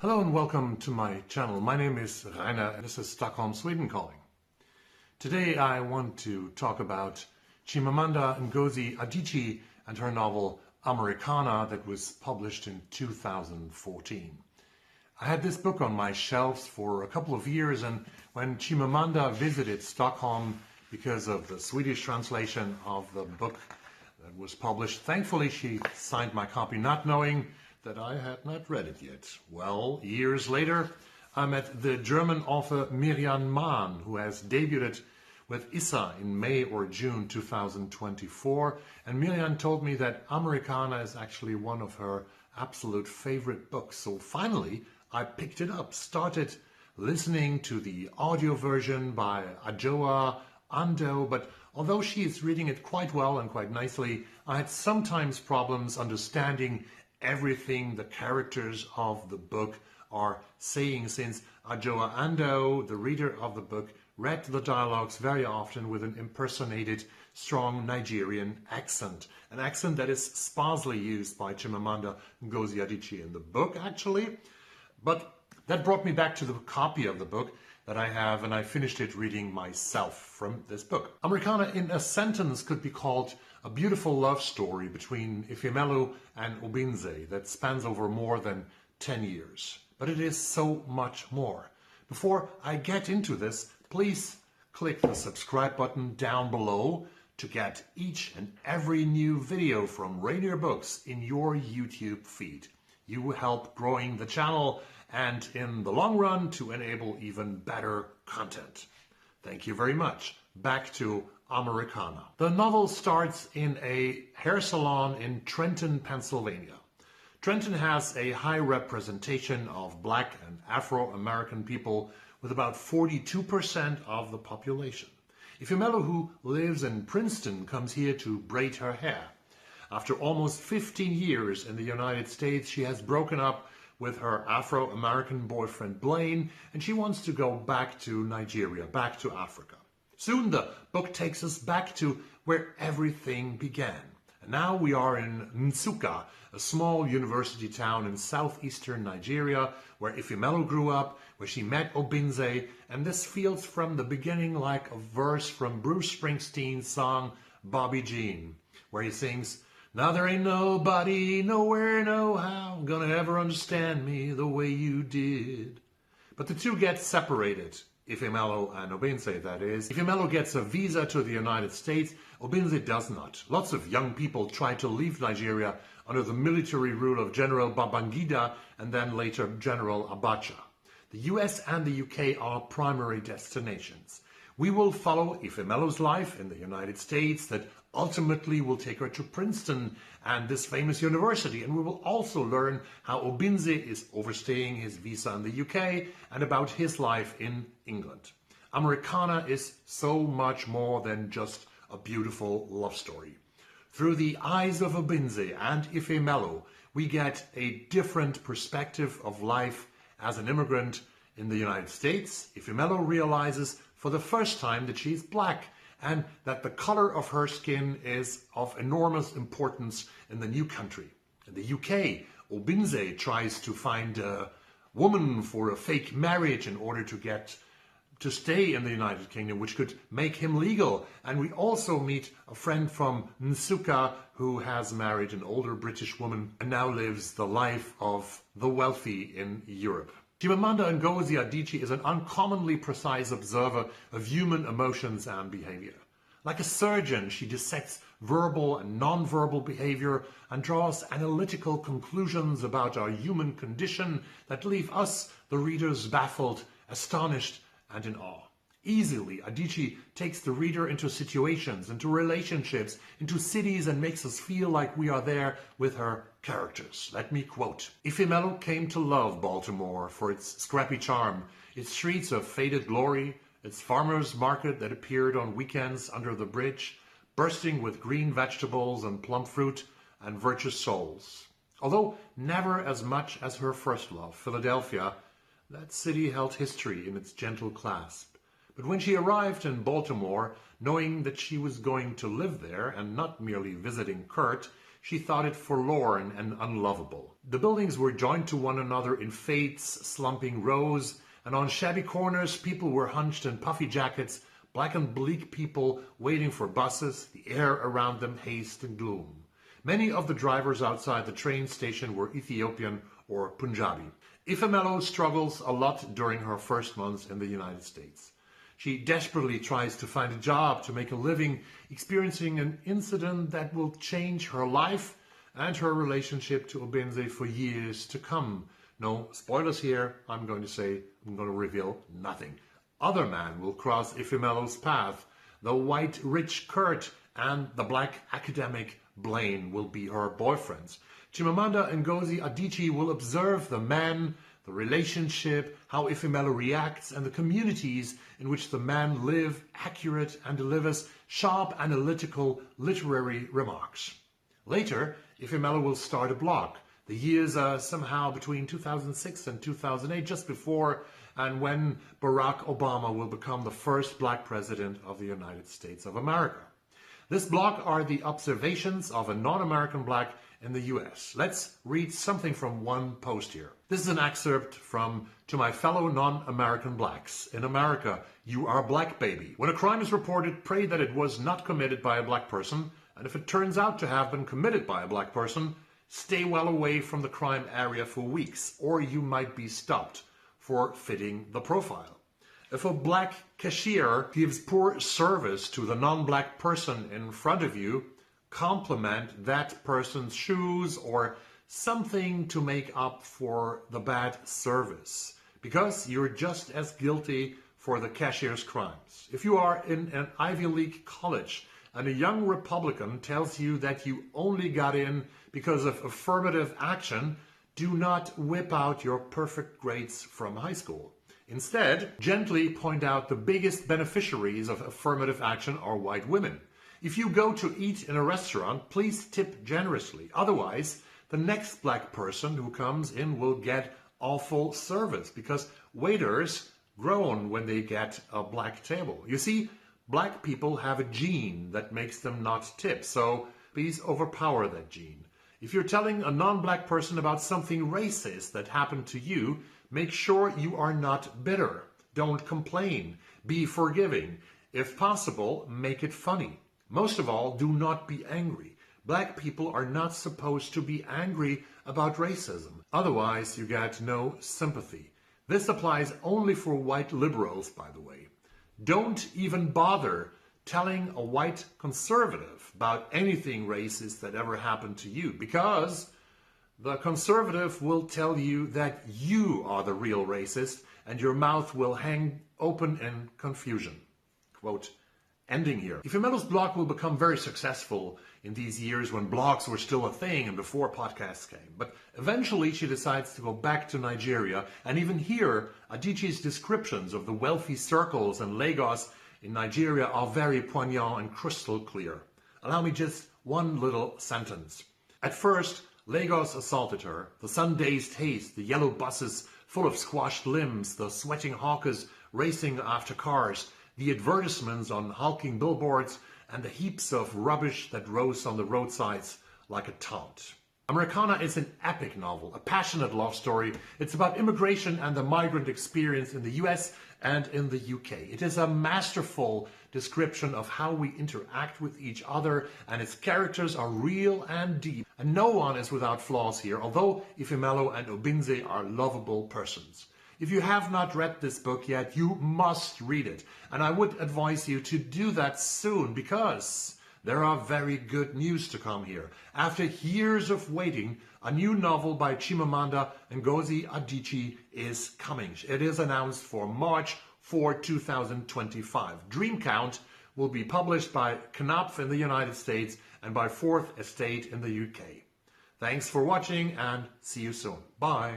Hello and welcome to my channel. My name is Rainer and this is Stockholm, Sweden calling. Today I want to talk about Chimamanda Ngozi Adichie and her novel Americanah that was published in 2014. I had this book on my shelves for a couple of years, and when Chimamanda visited Stockholm because of the Swedish translation of the book that was published, thankfully she signed my copy, not knowing that I had not read it yet. Well, years later, I met the German author Mirjam Mann, who has debuted with Issa in May or June 2024, and Mirjam told me that Americanah is actually one of her absolute favorite books. So finally, I picked it up, started listening to the audio version by Adjoa Ando, but although she is reading it quite well and quite nicely, I had sometimes problems understanding everything the characters of the book are saying, since Adjoa Ando, the reader of the book, read the dialogues very often with an impersonated, strong Nigerian accent. An accent that is sparsely used by Chimamanda Ngozi Adichie in the book, actually. But that brought me back to the copy of the book that I have, and I finished it reading myself from this book. Americanah, in a sentence, could be called a beautiful love story between Ifemelu and Obinze that spans over more than 10 years. But it is so much more. Before I get into this, please click the subscribe button down below to get each and every new video from Rainier Books in your YouTube feed. You will help growing the channel and in the long run to enable even better content. Thank you very much. Back to Americanah. The novel starts in a hair salon in Trenton, Pennsylvania. Trenton has a high representation of Black and Afro-American people, with about 42% of the population. Ifemelu, who lives in Princeton, comes here to braid her hair. After almost 15 years in the United States, she has broken up with her Afro-American boyfriend Blaine, and she wants to go back to Nigeria, back to Africa. Soon the book takes us back to where everything began. And now we are in Nsukka, a small university town in southeastern Nigeria, where Ifemelu grew up, where she met Obinze, and this feels from the beginning like a verse from Bruce Springsteen's song Bobby Jean, where he sings, "Now there ain't nobody, nowhere, no how, gonna ever understand me the way you did." But the two get separated. Ifemelu and Obinze, that is. Ifemelu gets a visa to the United States, Obinze does not. Lots of young people try to leave Nigeria under the military rule of General Babangida and then later General Abacha. The US and the UK are primary destinations. We will follow Ifemelu's life in the United States that ultimately will take her to Princeton and this famous university, and we will also learn how Obinze is overstaying his visa in the UK and about his life in England. Americanah is so much more than just a beautiful love story. Through the eyes of Obinze and Ifemelu, we get a different perspective of life as an immigrant in the United States. Ifemelu realizes for the first time that she's Black, and that the color of her skin is of enormous importance in the new country. In the UK, Obinze tries to find a woman for a fake marriage in order to stay in the United Kingdom, which could make him legal. And we also meet a friend from Nsukka who has married an older British woman and now lives the life of the wealthy in Europe. Chimamanda Ngozi Adichie is an uncommonly precise observer of human emotions and behavior. Like a surgeon, she dissects verbal and non-verbal behavior and draws analytical conclusions about our human condition that leave us, the readers, baffled, astonished, and in awe. Easily, Adichie takes the reader into situations, into relationships, into cities, and makes us feel like we are there with her characters. Let me quote. "Ifemelu came to love Baltimore for its scrappy charm, its streets of faded glory, its farmers' market that appeared on weekends under the bridge, bursting with green vegetables and plum fruit and virtuous souls. Although never as much as her first love, Philadelphia, that city held history in its gentle clasp. But when she arrived in Baltimore, knowing that she was going to live there and not merely visiting Kurt, she thought it forlorn and unlovable. The buildings were joined to one another in fades, slumping rows, and on shabby corners people were hunched in puffy jackets, black and bleak people waiting for buses, the air around them haze and gloom. Many of the drivers outside the train station were Ethiopian or Punjabi. Ifemelo struggles a lot during her first months in the United States. She desperately tries to find a job to make a living, experiencing an incident that will change her life and her relationship to Obinze for years to come. No spoilers here. I'm going to reveal nothing. Other men will cross Ifemelo's path. The white rich Kurt and the black academic Blaine will be her boyfriends. Chimamanda Ngozi Adichie will observe the men, the relationship, how Ifemelo reacts, and the communities in which the man live, accurate, and delivers sharp, analytical, literary remarks. Later, Ifemelo will start a blog. The years are somehow between 2006 and 2008, just before and when Barack Obama will become the first black president of the United States of America. This blog are the observations of a non-American black in the US. Let's read something from one post here. This is an excerpt from "To my fellow non-American blacks. In America, you are black, baby. When a crime is reported, pray that it was not committed by a black person, and if it turns out to have been committed by a black person, stay well away from the crime area for weeks, or you might be stopped for fitting the profile. If a black cashier gives poor service to the non-black person in front of you, compliment that person's shoes or something to make up for the bad service, because you're just as guilty for the cashier's crimes. If you are in an Ivy League college and a young Republican tells you that you only got in because of affirmative action, do not whip out your perfect grades from high school. Instead, gently point out the biggest beneficiaries of affirmative action are white women. If you go to eat in a restaurant, please tip generously. Otherwise, the next black person who comes in will get awful service because waiters groan when they get a black table. You see, black people have a gene that makes them not tip, so please overpower that gene. If you're telling a non-black person about something racist that happened to you, make sure you are not bitter. Don't complain. Be forgiving. If possible, make it funny. Most of all, do not be angry. Black people are not supposed to be angry about racism. Otherwise, you get no sympathy. This applies only for white liberals, by the way. Don't even bother telling a white conservative about anything racist that ever happened to you, because the conservative will tell you that you are the real racist and your mouth will hang open in confusion. Quote, ending here. Ifemelo's blog will become very successful in these years when blogs were still a thing and before podcasts came. But eventually she decides to go back to Nigeria, and even here, Adichie's descriptions of the wealthy circles in Lagos in Nigeria are very poignant and crystal clear. Allow me just one little sentence. At first, Lagos assaulted her. The sun-dazed haze, the yellow buses full of squashed limbs, the sweating hawkers racing after cars, the advertisements on hulking billboards, and the heaps of rubbish that rose on the roadsides like a taunt. Americanah is an epic novel, a passionate love story. It's about immigration and the migrant experience in the US and in the UK. It is a masterful description of how we interact with each other, and its characters are real and deep. And no one is without flaws here, although Ifemelo and Obinze are lovable persons. If you have not read this book yet, you must read it. And I would advise you to do that soon, because there are very good news to come here. After years of waiting, a new novel by Chimamanda Ngozi Adichie is coming. It is announced for March 4, 2025. Dream Count will be published by Knopf in the United States and by Fourth Estate in the UK. Thanks for watching and see you soon. Bye.